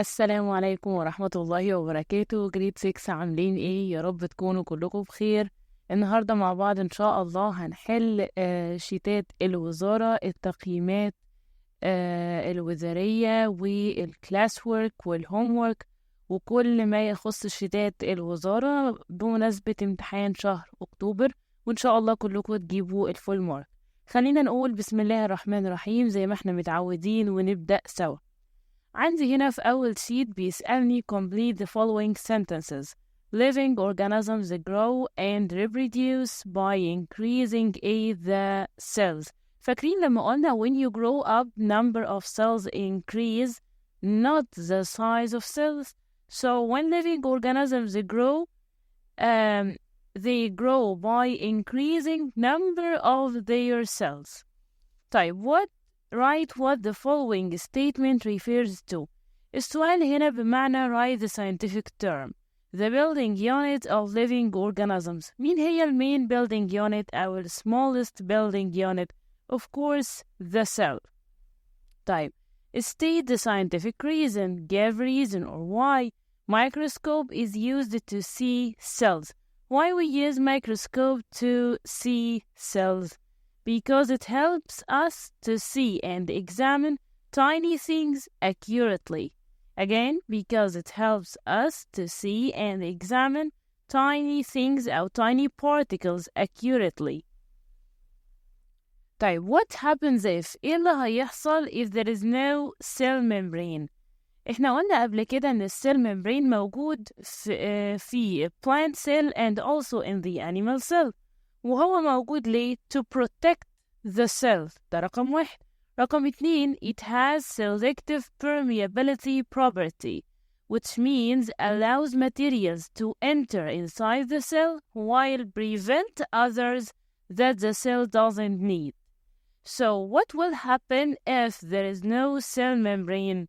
السلام عليكم ورحمة الله وبركاته. جريد 6 عاملين ايه؟ يا رب تكونوا كلكم بخير. النهاردة مع بعض ان شاء الله هنحل شيتات الوزارة، التقييمات الوزارية والكلاس وورك والهوم وورك وكل ما يخص شيتات الوزارة بمناسبة امتحان شهر أكتوبر، وإن شاء الله كلكم تجيبوا الفول مارك. خلينا نقول بسم الله الرحمن الرحيم زي ما احنا متعودين ونبدأ سوا. عندي هنا في أول شيت بيسألني complete the following sentences. Living organisms grow and reproduce by increasing the cells. فاكرين لما قلنا when you grow up number of cells increase, not the size of cells. So when living organisms grow, they grow by increasing number of their cells. طيب write what the following statement refers to. السؤال هنا بمعنى write the scientific term. The building unit of living organisms. مين هي main building unit أو smallest building unit? Of course, the cell. طيب state the scientific reason. Give reason or why. Microscope is used to see cells. Why we use microscope to see cells? Because it helps us to see and examine tiny things accurately. Again, because it helps us to see and examine tiny things or tiny particles accurately. طيب, what happens if? إيه اللي هيحصل if there is no cell membrane? إحنا قلنا قبل كده إن الcell membrane موجود في plant cell and also in the animal cell. وهو موجود ليه؟ to protect the cell. ده رقم 1. رقم 2, it has selective permeability property, which means allows materials to enter inside the cell while prevent others that the cell doesn't need. So what will happen if there is no cell membrane?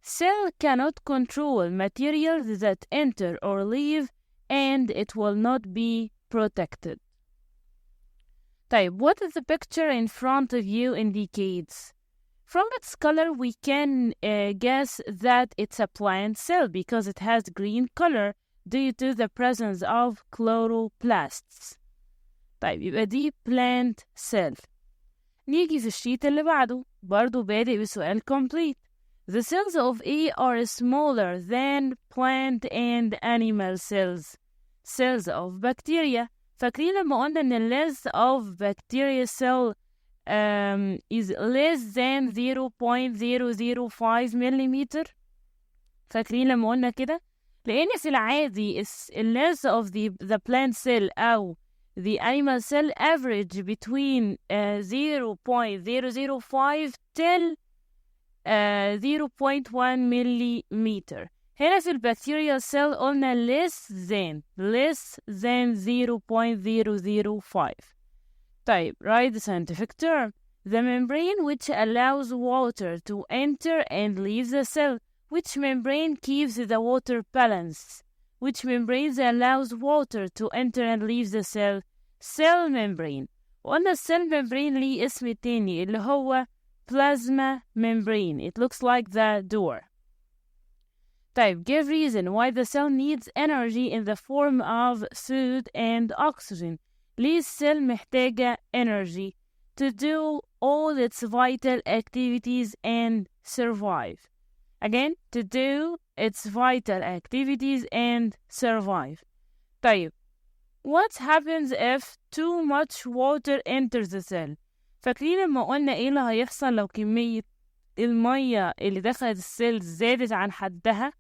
Cell cannot control materials that enter or leave, and it will not be protected. طيب, what the picture in front of you indicates? From its color, we can guess that it's a plant cell because it has green color due to the presence of chloroplasts. طيب, يبقى دي plant cell. نيجي في الشيت اللي بعده برضو بادئ بسؤال complete. The cells of A are smaller than plant and animal cells. Cells of bacteria. فاكرين لما قلنا إن length of bacteria cell is less than 0.005 millimeter. فاكرين لما قلنا كده؟ لأن في العادي length of the plant cell أو the animal cell average between 0.005 till 0.1 millimeter. هنا في البكتيريا cell قلنا less than 0.005. طيب, write the scientific term. The membrane which allows water to enter and leave the cell. Which membrane keeps the water balanced? Which membrane allows water to enter and leave the cell? Cell membrane. وقلنا cell membrane ليه اسم تاني اللي هو plasma membrane. It looks like the door. طيب, give reason why the cell needs energy in the form of food and oxygen. ليه الcell محتاجة energy to do all its vital activities and survive. Again, to do its vital activities and survive. طيب, what happens if too much water enters the cell? فاكرين لما قلنا ايه اللي هيحصل لو كمية المية اللي دخلت السيل زادت عن حدها؟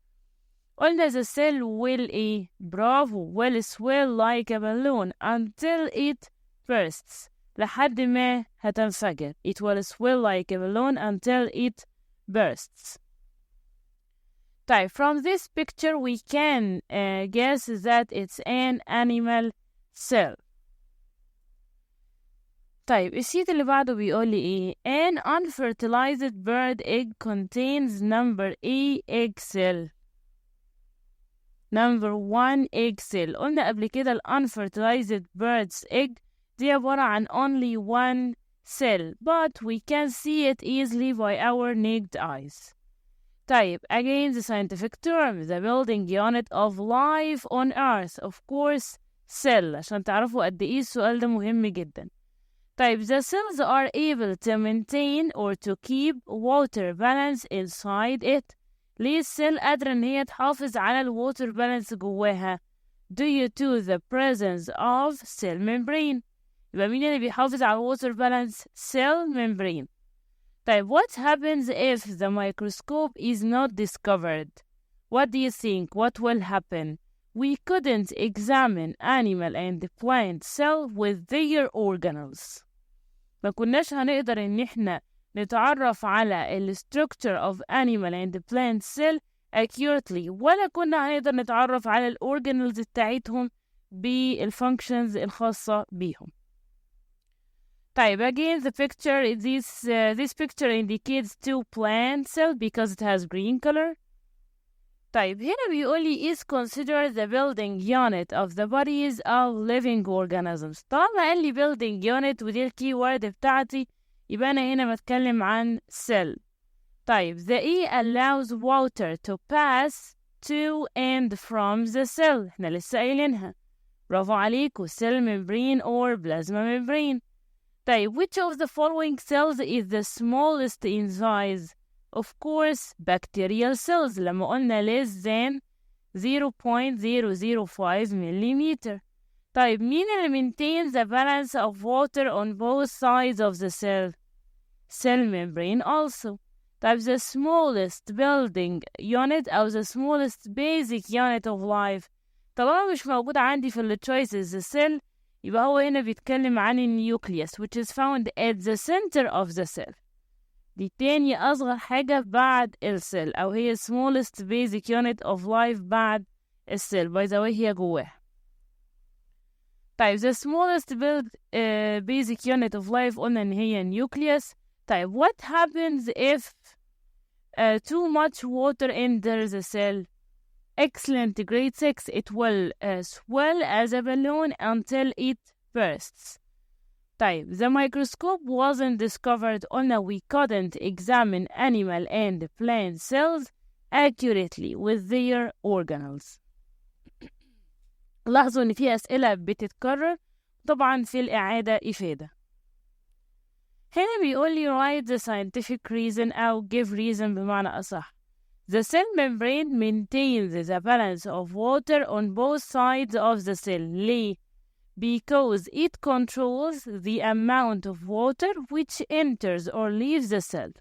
قلنا the cell will ايه؟ برافو, will swell like a balloon until it bursts. لحد ما هتنفجر. It will swell like a balloon until it bursts. طيب, from this picture we can guess that it's an animal cell. طيب, الشيت اللي بعده بيقول لي ايه؟ An unfertilized bird egg contains number A egg cell. Number 1 egg cell. قلنا قبل كده ال unfertilized bird's egg دي عبارة عن only one cell, but we can see it easily by our naked eyes. طيب, again the scientific term, the building unit of life on earth, of course, cell, عشان تعرفوا قد ايه السؤال ده مهم جدا. طيب, the cells are able to maintain or to keep water balance inside it. ليه السيل قادرة ان هي تحافظ على الwater balance جواها؟ due to the presence of cell membrane. يبقى مين اللي بيحافظ على water balance؟ cell membrane. طيب, what happens if the microscope is not discovered? What do you think? What will happen? We couldn't examine animal and plant cell with their organelles. ما كناش هنقدر ان احنا نتعرف على ال structure of animal and plant cell accurately, ولا كنا هنقدر نتعرف على ال organelles بتاعتهم بالfunctions الخاصة بيهم. طيب, again the picture, this picture indicates two plant cell because it has green color. طيب, هنا بيقولي is considered the building unit of the bodies of living organisms. طالما قال لي building unit ودي الكي وورد بتاعتي, يبقى أنا هنا بتكلم عن cell. طيب, the E allows water to pass to and from the cell. احنا لسه قايلينها. برافو عليكم, cell membrane or plasma membrane. طيب, which of the following cells is the smallest in size? Of course, bacterial cells. لما قلنا less than 0.005 millimeter. طيب, مين اللي maintains the balance of water on both sides of the cell? Cell membrane also. طيب, the smallest building unit أو the smallest basic unit of life. طالما مش موجود عندي في ال choices the cell, يبقى هو هنا بيتكلم عن النيوكليوس which is found at the center of the cell. دي تاني أصغر حاجة بعد السيل أو هي smallest basic unit of life بعد السيل. by the way هي جواها. طيب, the smallest basic unit of life قلنا إن هي nucleus. طيب, what happens if too much water enters the cell? Excellent, grade 6. It will swell as a balloon until it bursts. طيب, the microscope wasn't discovered. قلنا we couldn't examine animal and plant cells accurately with their organelles. لاحظوا إن في أسئلة بتتكرر طبعا في الإعادة إفادة. هنا بيقول لي write the scientific reason أو give reason بمعنى أصح. The cell membrane maintains the balance of water on both sides of the cell. ليه؟ Because it controls the amount of water which enters or leaves the cell.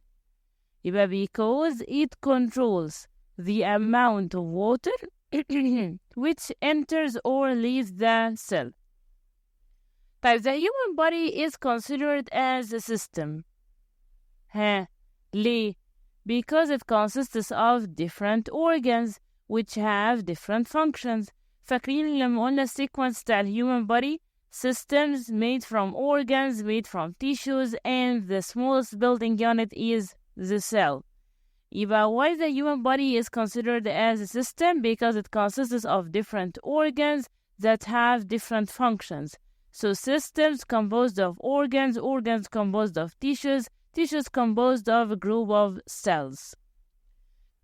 يبقى because it controls the amount of water which enters or leaves the cell. طيب, the human body is considered as a system. ليه? Because it consists of different organs which have different functions. فاكرين لما قلنا sequence بتاع human body? Systems made from organs, made from tissues, and the smallest building unit is the cell. يبقى why the human body is considered as a system? Because it consists of different organs that have different functions. So systems composed of organs, organs composed of tissues, tissues composed of a group of cells.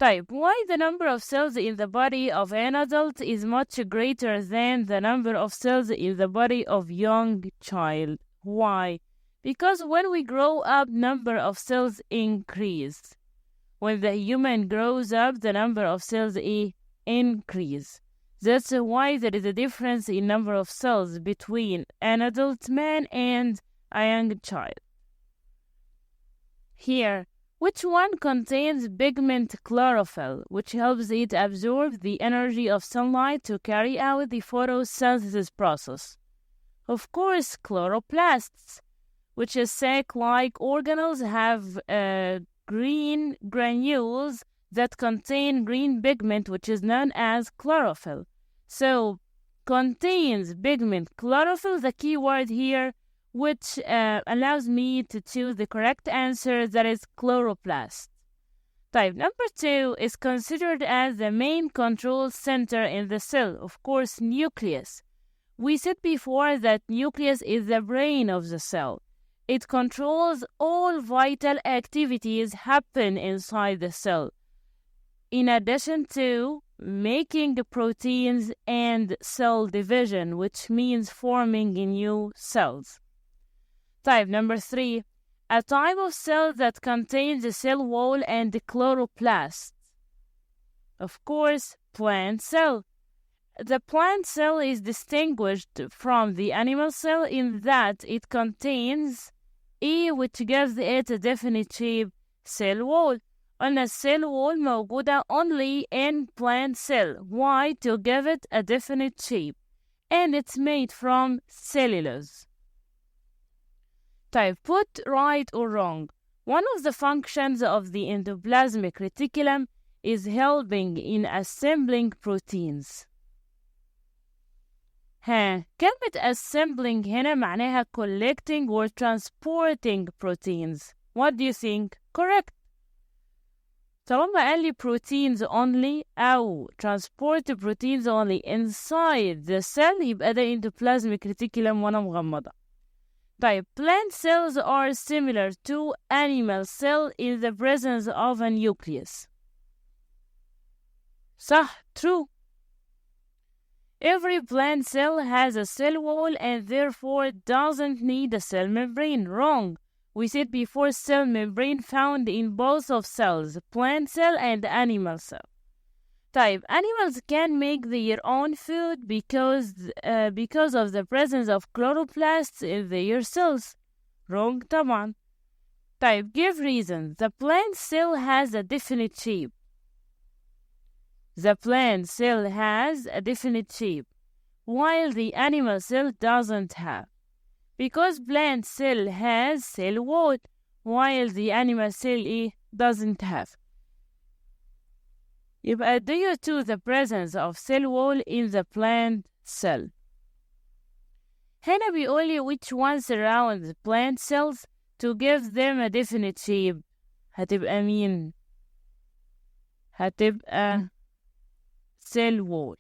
طيب, why the number of cells in the body of an adult is much greater than the number of cells in the body of young child? Why? Because when we grow up, number of cells increase. When the human grows up, the number of cells increase. That's why there is a difference in number of cells between an adult man and a young child. Here, which one contains pigment chlorophyll, which helps it absorb the energy of sunlight to carry out the photosynthesis process? Of course, chloroplasts, which is sac-like organelles, have green granules that contain green pigment, which is known as chlorophyll. So, contains pigment chlorophyll, the key word here, which allows me to choose the correct answer, that is chloroplast. Type number 2 is considered as the main control center in the cell, of course, nucleus. We said before that nucleus is the brain of the cell. It controls all vital activities happen inside the cell. in addition to making proteins and cell division, which means forming new cells. Type number 3, a type of cell that contains the cell wall and the chloroplast. Of course, plant cell. The plant cell is distinguished from the animal cell in that it contains which gives it a definite shape, cell wall. قلنا cell wall موجودة only in plant cell. Why? To give it a definite shape. And it's made from cellulose. Type, put right or wrong. One of the functions of the endoplasmic reticulum is helping in assembling proteins. كلمة assembling هنا معناها collecting or transporting proteins. What do you think? Correct. طالما قال لي proteins only أو transport proteins only inside the cell يبقى ده endoplasmic reticulum وأنا مغمضة. طيب, plant cells are similar to animal cell in the presence of a nucleus. صح, true. Every plant cell has a cell wall and therefore doesn't need a cell membrane. Wrong. We said before cell membrane found in both of cells, plant cell and animal cell. Type, animals can make their own food because of the presence of chloroplasts in their cells. Wrong طبعا. Type, give reason. The plant cell has a definite shape. The plant cell has a definite shape, while the animal cell doesn't have. Because plant cell has cell wall, while the animal cell doesn't have. يبقى due to the presence of cell wall in the plant cell. هنا بيقول لي which one surrounds the plant cells to give them a definite shape. هتبقى مين؟ هتبقى cell wall.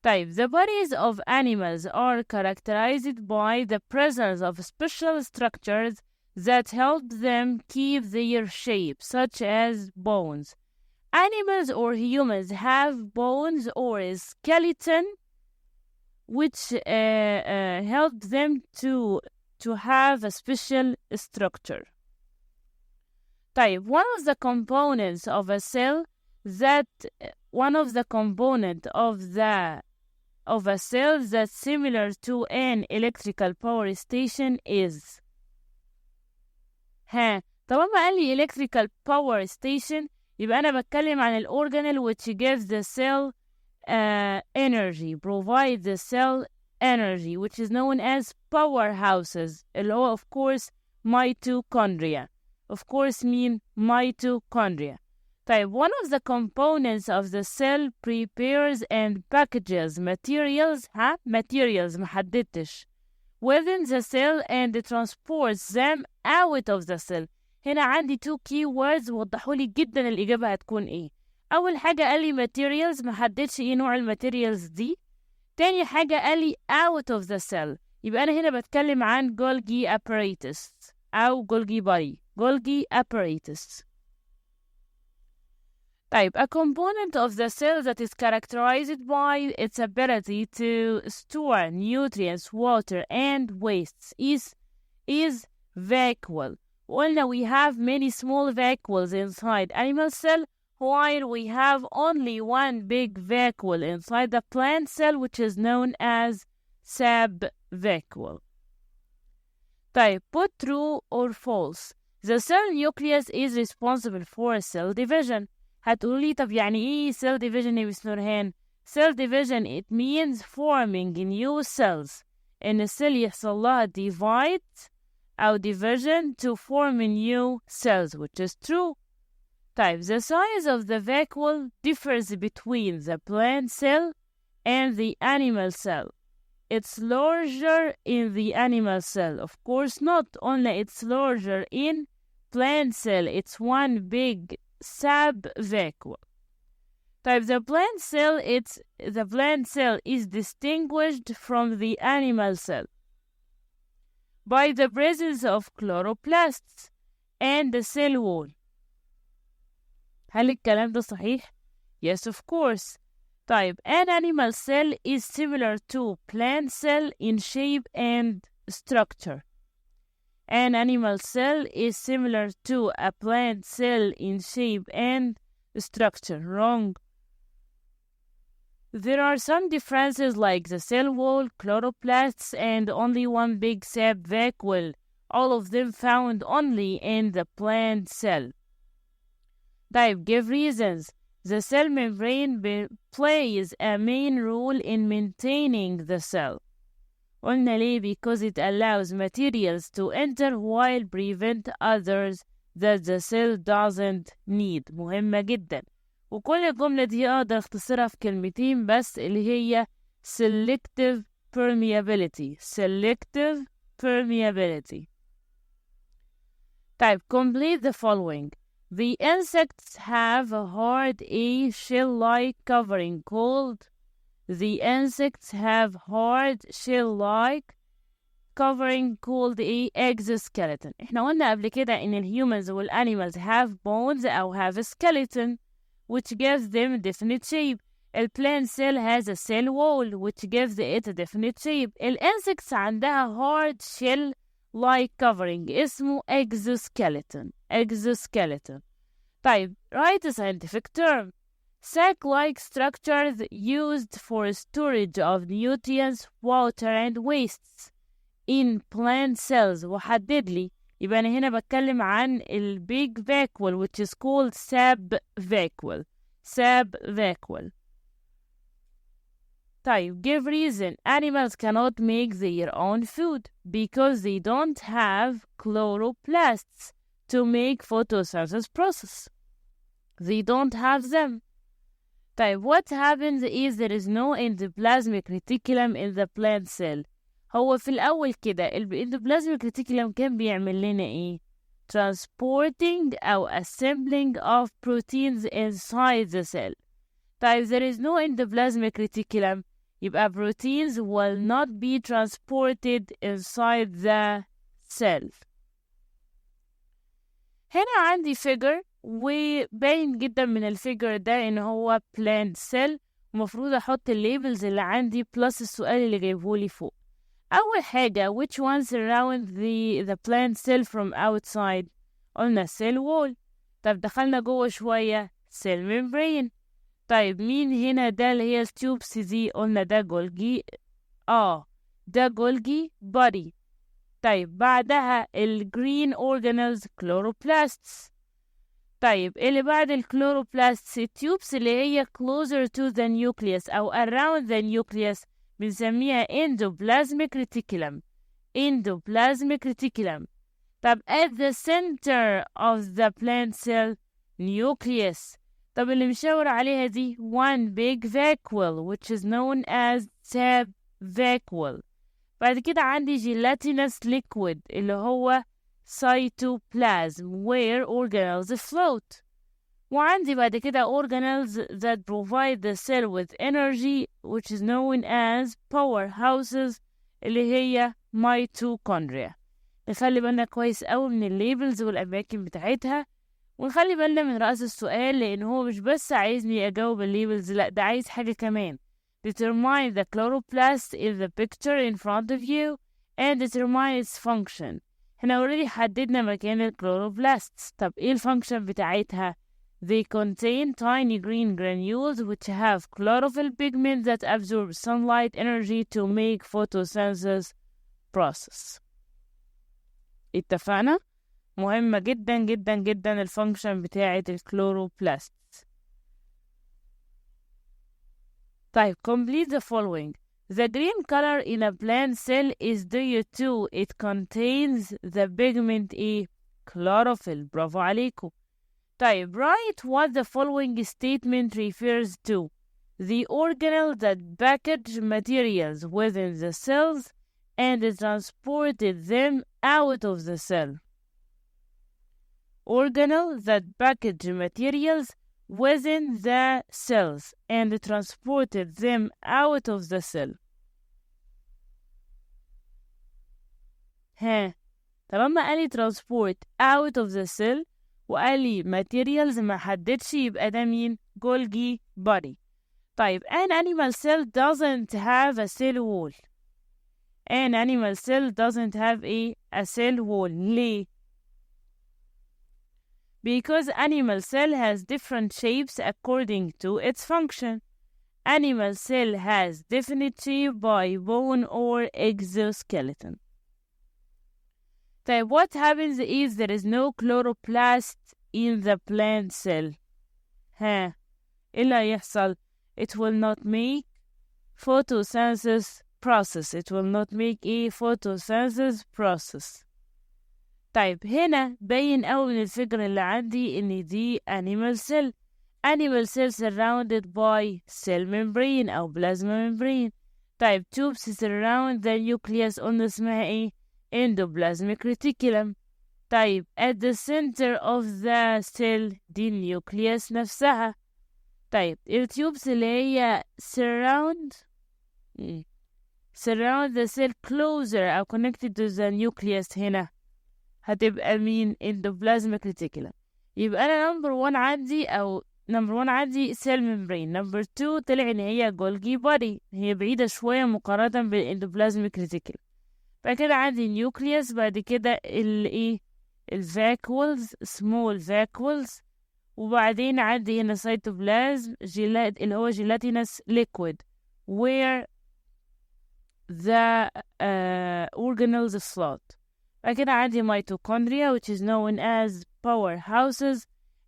طيب, the bodies of animals are characterized by the presence of special structures that help them keep their shape, such as bones. Animals or humans have bones or a skeleton which help them to have a special structure. طيب, one of the components of a cell that's similar to an electrical power station is. طالما قال لي electrical power station يبقى أنا بتكلم عن الأورجانيل which gives the cell energy, provides the cell energy, which is known as powerhouses, اللي هو of course mitochondria. Of course mean mitochondria. طيب, one of the components of the cell prepares and packages materials محددتش within the cell and transports them out of the cell. هنا عندي 2 keywords وضحوا لي جدا الإجابة هتكون إيه. أول حاجة قال لي materials محددش إيه نوع الماتيريالز دي. تاني حاجة قال لي out of the cell يبقى أنا هنا بتكلم عن Golgi apparatus أو Golgi body. Golgi apparatus. طيب, a component of the cell that is characterized by its ability to store nutrients, water, and wastes is vacuole. قلنا we have many small vacuoles inside animal cell, while we have only one big vacuole inside the plant cell, which is known as subvacuole. طيب, put true or false. The cell nucleus is responsible for cell division. هتقولي طب يعني ايه cell division يا Ms.Nourhan? Cell division, it means forming new cells. إن السيل يحصل لها divide أو division to form new cells, which is true. طيب, the size of the vacuole differs between the plant cell and the animal cell. It's larger in the animal cell. Of course not. Only it's larger in plant cell. It's one big subvacuole. طيب, the plant cell is distinguished from the animal cell by the presence of chloroplasts and the cell wall. هل الكلام ده صحيح؟ Yes, of course. طيب, an animal cell is similar to plant cell in shape and structure. An animal cell is similar to a plant cell in shape and structure. Wrong. There are some differences like the cell wall, chloroplasts, and only one big sap vacuole, all of them found only in the plant cell. Type, give reasons. The cell membrane plays a main role in maintaining the cell. قلنا ليه؟ Because it allows materials to enter while prevent others that the cell doesn't need. مهمة جدا. وكل الجملة دي أقدر أختصرها في كلمتين بس اللي هي selective permeability. Selective permeability. Type, complete the following. The insects have a hard shell-like covering called The insects have hard shell-like covering called exoskeleton. احنا قلنا قبل كده ان الهيومنز والانيمالز have bones أو have a skeleton which gives them definite shape. A plant cell has a cell wall which gives it a definite shape. الانسكتس عندها hard shell-like covering اسمه exoskeleton. Exoskeleton. طيب, write a scientific term. Sac-like structures used for storage of nutrients, water, and wastes in plant cells. وحدد لي. يبقى أنا هنا بتكلم عن big vacuole which is called sap vacuole. Sap vacuole. طيب, give reason. Animals cannot make their own food because they don't have chloroplasts to make photosynthesis process. They don't have them. طيب, what happens is there is no endoplasmic reticulum in the plant cell. هو في الأول كده endoplasmic reticulum كان بيعمل لنا إيه؟ Transporting أو assembling of proteins inside the cell. طيب, there is no endoplasmic reticulum, يبقى proteins will not be transported inside the cell. هنا عندي figure وباين جدا من الفيجر ده ان هو plant cell ومفروض احط الليبلز اللي عندي plus السؤال اللي جايبهولي فوق. اول حاجة, which one surround the plant cell from outside؟ قلنا cell wall. طب دخلنا جوه شوية cell membrane. طيب, مين هنا ده اللي هي التيوبس دي؟ قلنا ده جولجي. ده جولجي body. طيب, بعدها الجرين organelles chloroplasts. طيب, اللي بعد الكلوروبلاست التيوبس اللي هي closer to the nucleus أو around the nucleus بنسميها endoplasmic reticulum. Endoplasmic reticulum. طب, at the center of the plant cell nucleus. طب, اللي مشاور عليها دي one big vacuole which is known as sap vacuole. بعد كده عندي gelatinous liquid اللي هو cytoplasm where organelles float. وعندي بعد كده organelles that provide the cell with energy which is known as powerhouses اللي هي mitochondria. نخلي بالنا كويس قوي من الليبلز والأماكن بتاعتها ونخلي بالنا من رأس السؤال لأن هو مش بس عايزني أجاوب الليبلز، لأ ده عايز حاجة كمان. Determine the chloroplast in the picture in front of you and determine its function. احنا already حددنا مكان الكلوروبلاستس. طب ايه الفانكشن بتاعتها؟ They contain tiny green granules which have chlorophyll pigment that absorb sunlight energy to make photosynthesis process. اتفقنا؟ مهمة جدا جدا جدا الفانكشن بتاعت الكلوروبلاست. طيب, complete the following. The green color in a plant cell is due to it contains the pigment chlorophyll. برافو عليكم. طيب, write what the following statement refers to. The organelle that package materials within the cells and transported them out of the cell. Organelle that package materials within the cells and transported them out of the cell. طالما قالي transport out of the cell وقالي materials ما حددش يبقى ده مين؟ Golgi body. طيب an animal cell doesn't have a cell wall. An animal cell doesn't have a cell wall. ليه؟ Because animal cell has different shapes according to its function. Animal cell has definite shape by bone or exoskeleton. طيب what happens if there is no chloroplast in the plant cell? ها إيه اللي هيحصل؟ It will not make photosynthesis process. It will not make a photosynthesis process. طيب هنا باين أوي من الفكرة اللي عندي إن دي animal cell. Animal cell surrounded by cell membrane أو plasma membrane. طيب tubes surround the nucleus قلنا اسمها إيه؟ endoplasmic reticulum. طيب at the center of the cell دي النيوكليوس نفسها. طيب التيوبس اللي هي surround the cell closer أو connected to the nucleus هنا هتبقى مين؟ endoplasmic reticulum. يبقى أنا number 1 عندي cell membrane. number 2 طلع إن هي Golgi body. هي بعيدة شوية مقارنة بالendoplasmic reticulum. بعد كده عندي nucleus. بعد كده الفاكولز small vacuoles. وبعدين عندي هنا cytoplasm اللي هو gelatinous liquid where the organelles float. بعد كده عندي mitochondria which is known as powerhouses.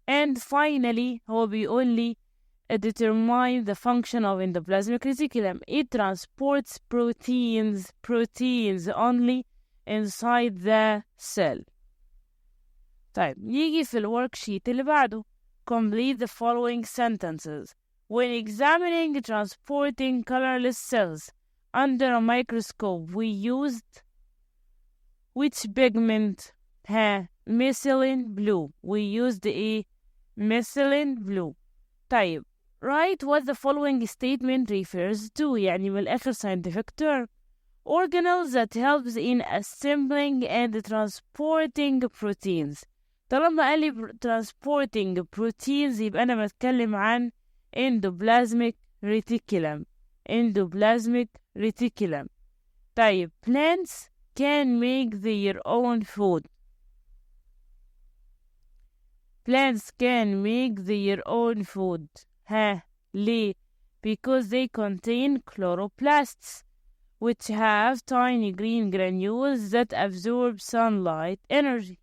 and finally هو بيقول لي determine the function of endoplasmic reticulum. It transports proteins only inside the cell. طيب نيجي في الورك شيت اللي بعده. Complete the following sentences. When examining transporting colorless cells under a microscope, we used which pigment? Methylene blue. We used methylene blue. طيب write what the following statement refers to. يعني من الآخر scientific term. Organelles that helps in assembling and transporting proteins. طالما قال لي transporting proteins يبقى أنا بتكلم عن endoplasmic reticulum. endoplasmic reticulum. طيب plants can make their own food. Plants can make their own food. ليه? Because they contain chloroplasts which have tiny green granules that absorb sunlight energy.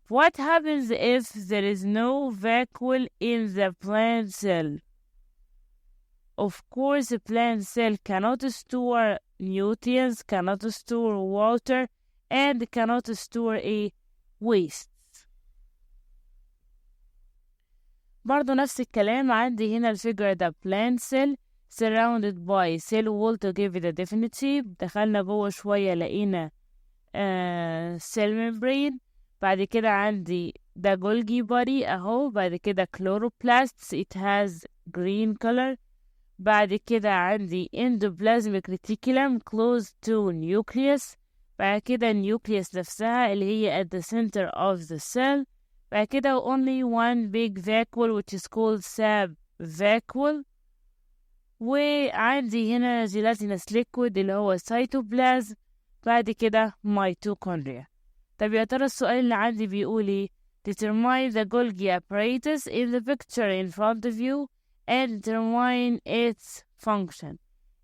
What happens if there is no vacuole in the plant cell? Of course, a plant cell cannot store nutrients, cannot store water, and cannot store waste. برضو نفس الكلام عندي هنا الفيجر ده plant cell surrounded by cell wall to give it a definite shape. دخلنا جوه شوية لقينا cell membrane. بعد كده عندي ده Golgi body اهو. بعد كده chloroplasts it has green color. بعد كده عندي endoplasmic reticulum close to nucleus. بعد كده النيوكليوس نفسها اللي هي at the center of the cell. بعد كده only one big vacuole which is called sub vacuole. وعندي هنا gelatinous liquid اللي هو cytoplasm. بعد كده mitochondria. طب يا ترى السؤال اللي عندي بيقول ايه؟ Determine the Golgi apparatus in the picture in front of you and determine its function.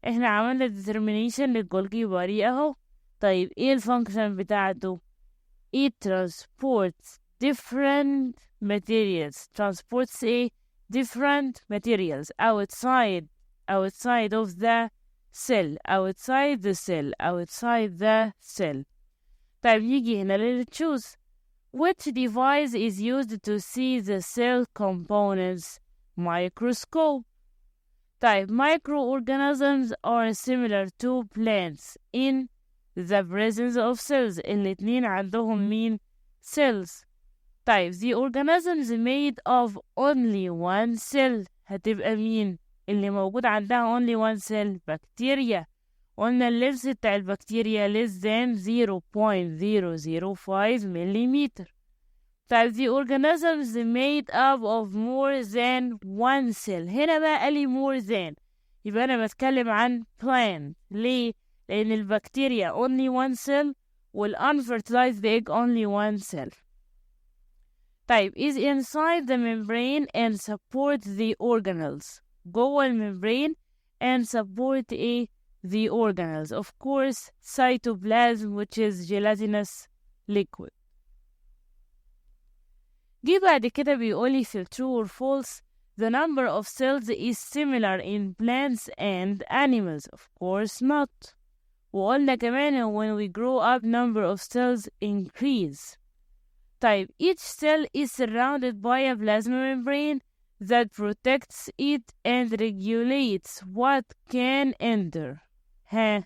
احنا عملنا determination للجولجي باري اهو. طيب ايه الفانكشن بتاعته؟ It transports different materials. Transports different materials outside of the cell. outside the cell. طيب نيجي هنا للتشوز. Which device is used to see the cell components? Microscope. طيب microorganisms are similar to plants in the presence of cells. الاتنين عندهم مين؟ cells. طيب the organisms made of only one cell هتبقى مين؟ اللي موجود عندها only one cell بكتيريا. قلنا اللبس بتاع البكتيريا less than 0.005 مليمتر. طيب the organisms made up of more than one cell. هنا بقى قال لي more than، يبقى أنا بتكلم عن plant. ليه؟ لأن البكتيريا only one cell والunfertilized egg only one cell. طيب is inside the membrane and support the organelles. جوه الممبرين and support the organelles. Of course cytoplasm which is gelatinous liquid. جه بعد كده بيقولي في true or false the number of cells is similar in plants and animals. Of course not. وقلنا كمان when we grow up number of cells increase. طيب each cell is surrounded by a plasma membrane that protects it and regulates what can enter. ها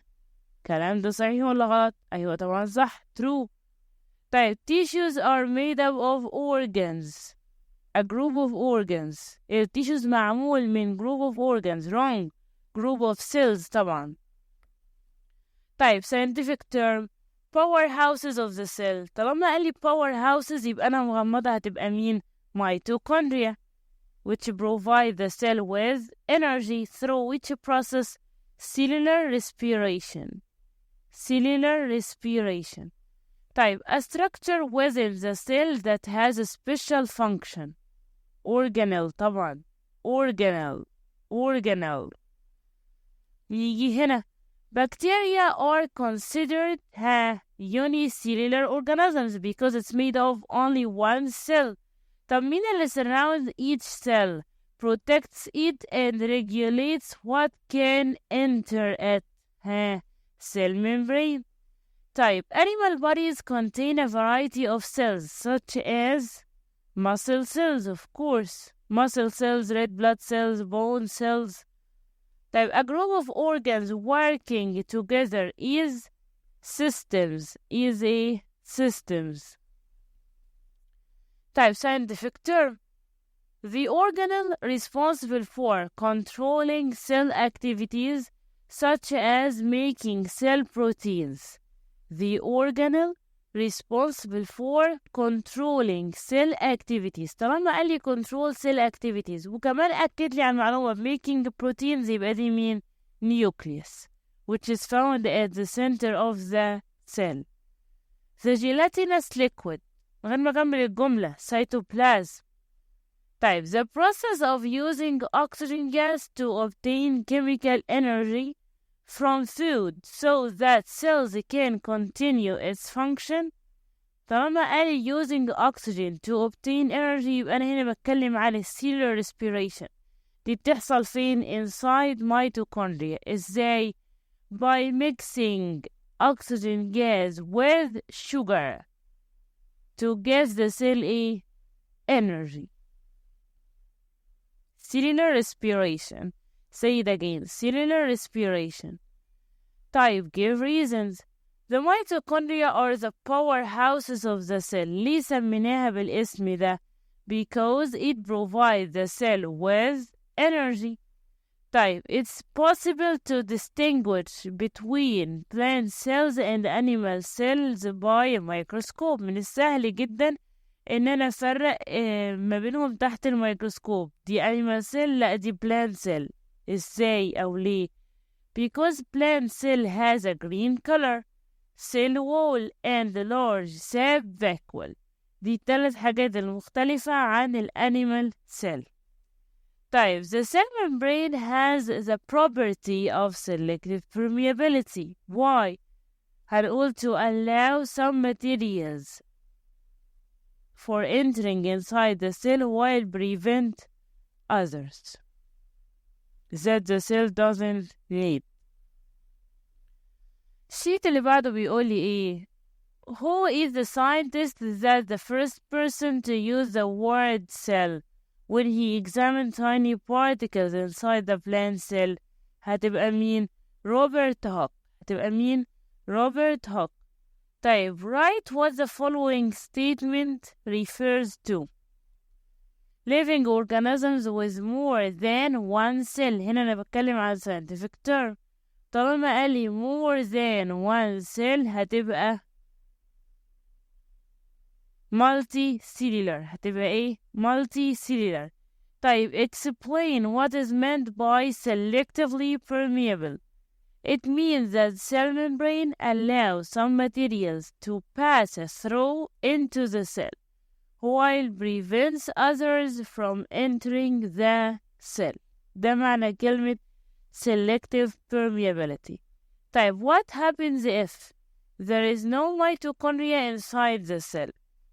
الكلام ده صحيح ولا غلط؟ أيوة طبعا صح. true. طيب tissues are made up of organs. A group of organs. tissues معمول من group of organs. wrong. group of cells طبعا. طيب scientific term powerhouses of the cell. طالما قال لي powerhouses يبقى أنا مغمضة هتبقى مين؟ mitochondria which provide the cell with energy through which process cellular respiration. cellular respiration. طيب a structure within the cell that has a special function. organelle طبعا. organelle. يجي هنا bacteria are considered unicellular organisms because it's made of only one cell. طب مين اللي surrounds each cell, protects it and regulates what can enter it? cell membrane. طيب animal bodies contain a variety of cells such as muscle cells, of course. muscle cells, red blood cells, bone cells. طيب a group of organs working together is systems. systems. طيب scientific term the organelle responsible for controlling cell activities such as making cell proteins. The organelle responsible for controlling cell activities. طالما قال لي control cell activities وكمان أكد لي عن معلومة making proteins يبقى دي مين؟ nucleus which is found at the center of the cell. The gelatinous liquid من غير ما أكمل الجملة cytoplasm. طيب the process of using oxygen gas to obtain chemical energy from food so that cells can continue its function. طالما قال using oxygen to obtain energy يبقى أنا هنا بتكلم عن cellular respiration. دي بتحصل فين؟ inside mitochondria. إزاي؟ by mixing oxygen gas with sugar to give the cell energy. Cellular respiration. Say it again. Cellular respiration. طيب give reasons. The mitochondria are the powerhouses of the cell. ليه سميناها بالاسم ده؟ Because it provides the cell with energy. طيب it's possible to distinguish between plant cells and animal cells by a microscope. من السهل جدا ان انا افرق ما بينهم تحت الميكروسكوب. دي animal cell لا دي plant cell. ازاي او ليه؟ Because plant cell has a green color, cell wall and large sap vacuole. دي الثلاث حاجات المختلفة عن الانيمال cell. طيب the cell membrane has the property of selective permeability. Why? هنقول to allow some materials for entering inside the cell while prevent others that the cell doesn't need. الشيت اللي بعده بيقول لي ايه؟ Who is the scientist that the first person to use the word cell when he examined tiny particles inside the plant cell? هتبقى مين؟ روبرت هوك. هتبقى مين؟ روبرت هوك. طيب write what the following statement refers to. Living organisms with more than one cell. هنا أنا بتكلم عن scientific term. طالما قال لي more than one cell هتبقى multicellular. هتبقى ايه؟ multicellular. طيب explain what is meant by selectively permeable. It means that cell membrane allows some materials to pass through into the cell while prevents others from entering the cell. ده معنى كلمة selective permeability. طيب what happens if there is no mitochondria inside the cell؟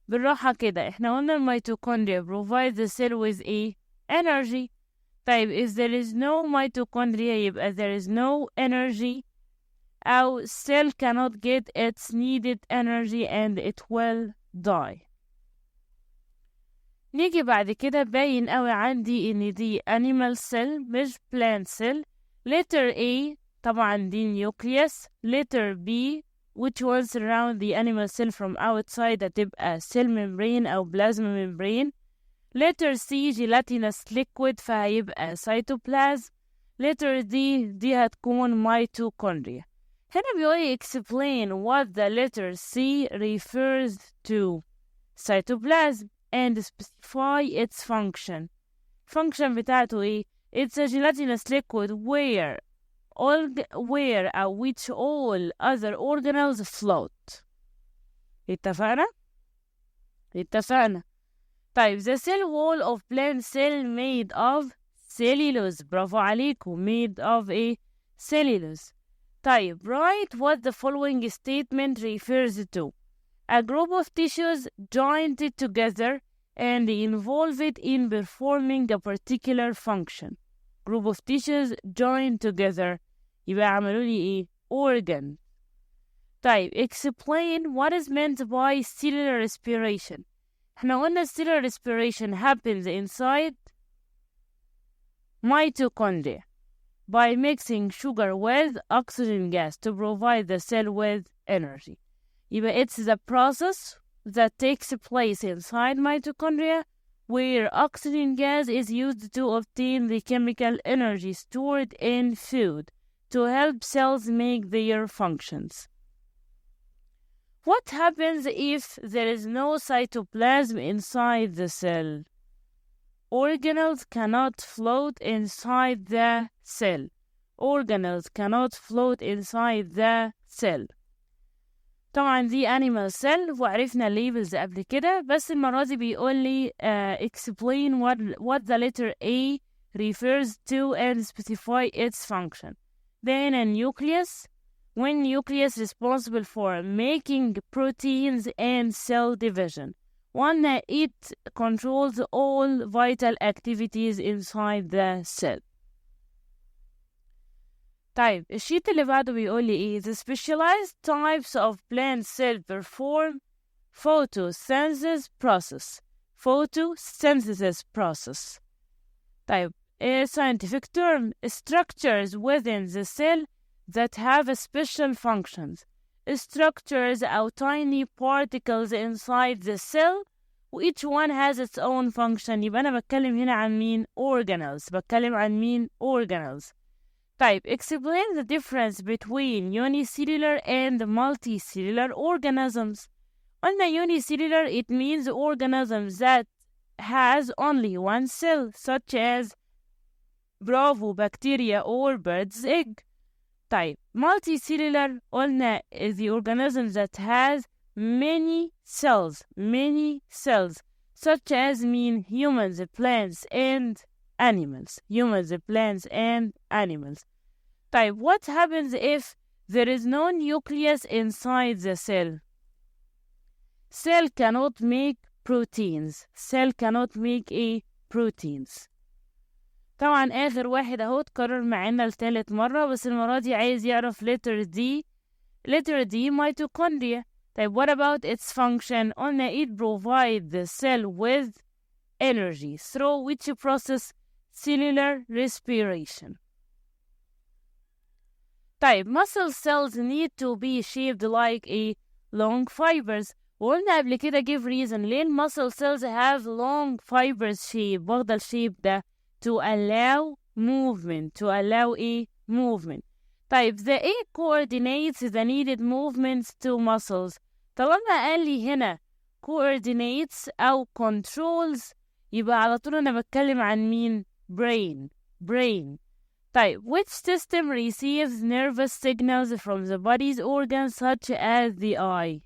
بالراحة كده احنا قلنا الميتوكوندريا provide the cell with a energy. طيب if there is no mitochondria يبقى there is no energy أو cell cannot get its needed energy and it will die. نيجي بعد كده باين قوي عندي ان دي animal cell مش plant cell. letter A طبعا دي nucleus. letter B which will surround the animal cell from outside هتبقى cell membrane أو plasma membrane. letter C gelatinous liquid فهيبقى cytoplasm. letter D دي هتكون mitochondria. هنا بيقول explain what the letter C refers to cytoplasm and specify its function. function بتاعته ايه؟ it's a gelatinous liquid where which all other organelles float. اتفقنا؟ طيب the cell wall of plant cell made of cellulose. برافو عليكم. made of a cellulose. طيب write what the following statement refers to. A group of tissues joined together and involved in performing a particular function. Group of tissues joined together يبقى عملوا لي ايه؟ organ. طيب explain what is meant by cellular respiration. احنا قلنا cellular respiration happens inside mitochondria by mixing sugar with oxygen gas to provide the cell with energy. يبقى it's the process that takes place inside mitochondria where oxygen gas is used to obtain the chemical energy stored in food to help cells make their functions. What happens if there is no cytoplasm inside the cell? Organelles cannot float inside the cell. Organelles cannot float inside the cell. طبعا دي animal cell وعرفنا labels قبل كده بس المرة دي بيقول لي explain what the letter A refers to and specify its function. Then a nucleus. When nucleus responsible for making proteins and cell division. One it controls all vital activities inside the cell. طيب الشيت اللي بعده بيقول لي ايه؟ The specialized types of plant cell perform photosynthesis process. Photosynthesis process. طيب a scientific term structures within the cell that have special functions. Structures or tiny particles inside the cell each one has its own function. يبقى أنا بتكلم هنا عن مين؟ organelles. بتكلم عن مين؟ organelles. طيب explain the difference between unicellular and multicellular organisms. قلنا unicellular it means organisms that has only one cell such as bravo bacteria or bird's egg. طيب multicellular قلنا is the organism that has many cells such as mean humans, plants and animals. طيب what happens if there is no nucleus inside the cell? Cell cannot make proteins. طبعا آخر واحد اهو اتكرر معانا لتالت مرة بس المرة دي عايز يعرف letter D mitochondria. طيب what about its function? قلنا it provides the cell with energy through which process? Cellular respiration. طيب muscle cells need to be shaped like a long fibers. وقلنا قبل كده give reason ليه muscle cells have long fibers shape واخدة الشيب ده to allow movement. طيب the A coordinates the needed movements to muscles. طالما قال لي هنا coordinates أو controls، يبقى على طول أنا بتكلم عن مين؟ brain. طيب, which system receives nervous signals from the body's organs such as the eye?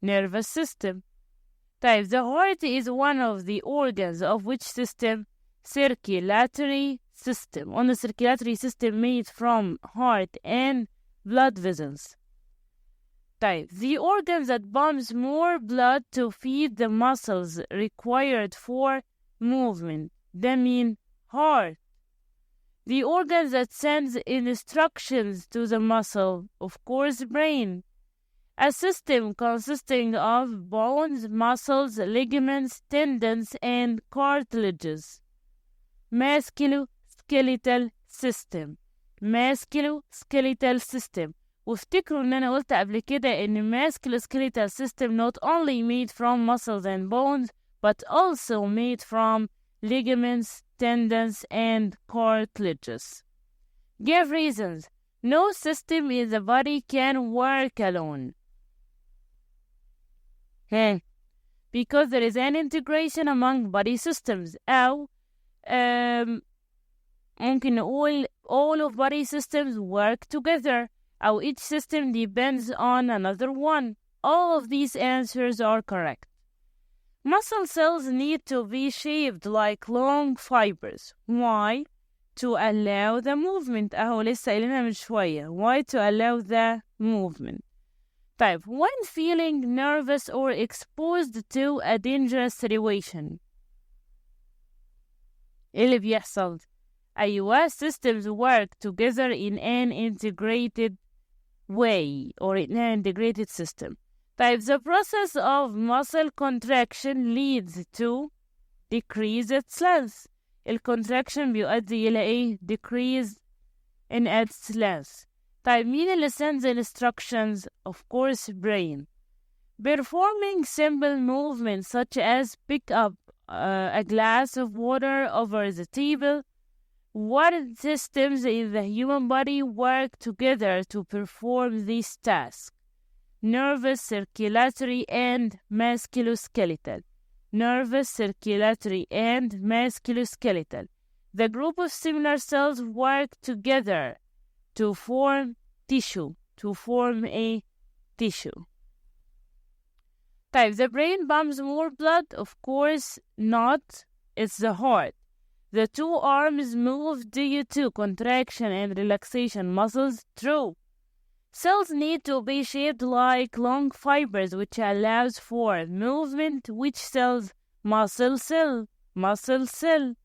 Nervous system. طيب, the heart is one of the organs of which system? Circulatory system. On the circulatory system made from heart and blood vessels. طيب, the organ that pumps more blood to feed the muscles required for movement. That means heart. The organ that sends instructions to the muscle, of course, brain. A system consisting of bones, muscles, ligaments, tendons, and cartilages. Musculoskeletal system. Musculoskeletal system. وافتكروا ان انا قلت قبل كده ان musculoskeletal system not only made from muscles and bones but also made from ligaments, tendons, and cartilages. Give reasons. No system in the body can work alone. Because there is an integration among body systems. أو ممكن نقول all of body systems work together. أو each system depends on another one. All of these answers are correct. Muscle cells need to be shaped like long fibers. Why? To allow the movement. أهو لسه قايلينها من شوية. Why? To allow the movement. طيب, when feeling nervous or exposed to a dangerous situation, إيه اللي بيحصل؟ أيوة, systems work together in an integrated way or in an integrated system. طيب, the process of muscle contraction leads to decreased length. الcontraction بيؤدي إلى إيه؟ Decrease in its length. طيب, مين اللي sends instructions? Of course, brain. Performing simple movements such as pick up a glass of water over the table. What systems in the human body work together to perform these tasks? Nervous, circulatory, and musculoskeletal. Nervous, circulatory, and musculoskeletal. The group of similar cells work together to form tissue, to form a tissue. Type, the brain pumps more blood? Of course not. It's the heart. The two arms move due to contraction and relaxation muscles? True. Cells need to be shaped like long fibers, which allows for movement. Which cells? Muscle cell. Muscle cell.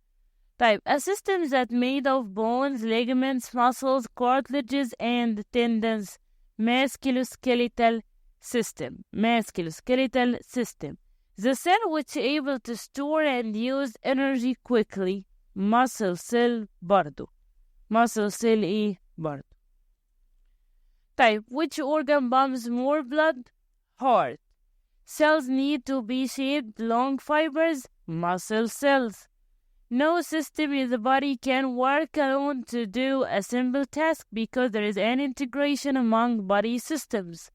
Type, a system that made of bones, ligaments, muscles, cartilages, and tendons. Musculoskeletal system. Musculoskeletal system. The cell which is able to store and use energy quickly. Muscle cell برضو. Muscle cell إيه برضو. Type, which organ pumps more blood? Heart. Cells need to be shaped long fibers. Muscle cells. No system in the body can work alone to do a simple task because there is an integration among body systems.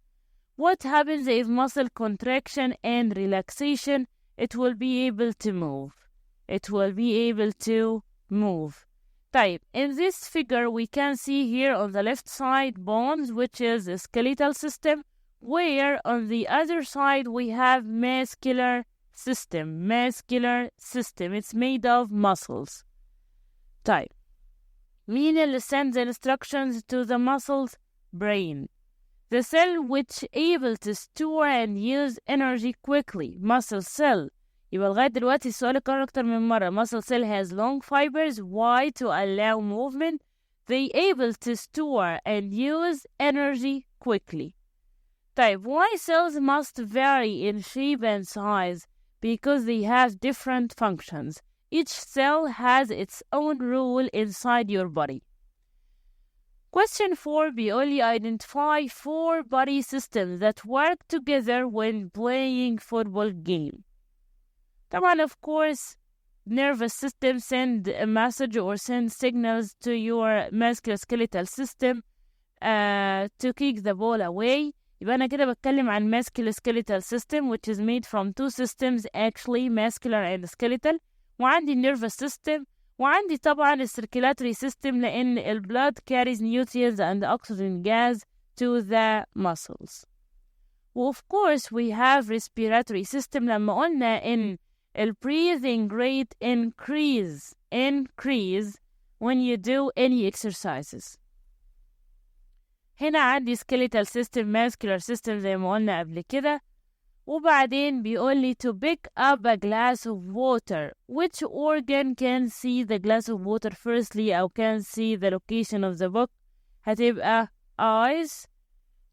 What happens if muscle contraction and relaxation? It will be able to move. It will be able to move. Type, in this figure we can see here on the left side bones, which is a skeletal system, where on the other side we have muscular system. Muscular system. It's made of muscles. Type, مين اللي sends instructions to the muscles? Brain. The cell which able to store and use energy quickly. Muscle cell. يبقى لغاية دلوقتي السؤال اتكرر أكتر من مرة. Muscle cell has long fibers. Why? To allow movement. They able to store and use energy quickly. Type, why cells must vary in shape and size? Because they have different functions. Each cell has its own role inside your body. Question 4 بيقول لي identify 4 body systems that work together when playing football game. طبعا, of course, nervous system send a message or send signals to your musculoskeletal system. to kick the ball away. يبقى أنا كده بتكلم عن musculoskeletal system which is made from two systems actually muscular and skeletal. وعندي nervous system وعندي طبعا circulatory system لأن blood carries nutrients and oxygen gas to the muscles. Of course we have respiratory system لما قلنا إن breathing rate increase when you do any exercises. هنا عندي skeletal system muscular system زي ما قلنا قبل كده. وبعدين بيقول لي to pick up a glass of water. Which organ can see the glass of water firstly أو can see the location of the book؟ هتبقى eyes.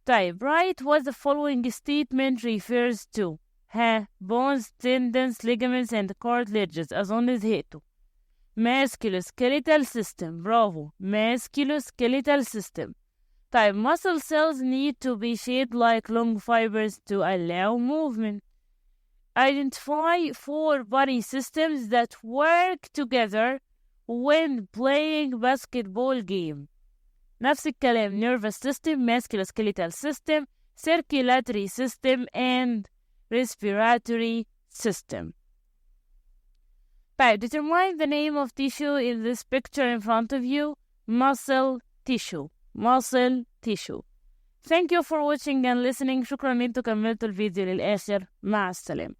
طيب write what the following statement refers to. bones, tendons, ligaments and cartilages. أظن زهقتوا. musculoskeletal system. برافو. musculoskeletal system. طيب muscle cells need to be shaped like long fibers to allow movement. Identify 4 body systems that work together when playing basketball game. نفس الكلام. nervous system, musculoskeletal system, circulatory system and respiratory system. طيب determine the name of tissue in this picture in front of you. muscle tissue. Thank you for watching and listening. شكرا ان انتوا كملتوا الفيديو للآخر. مع السلامة.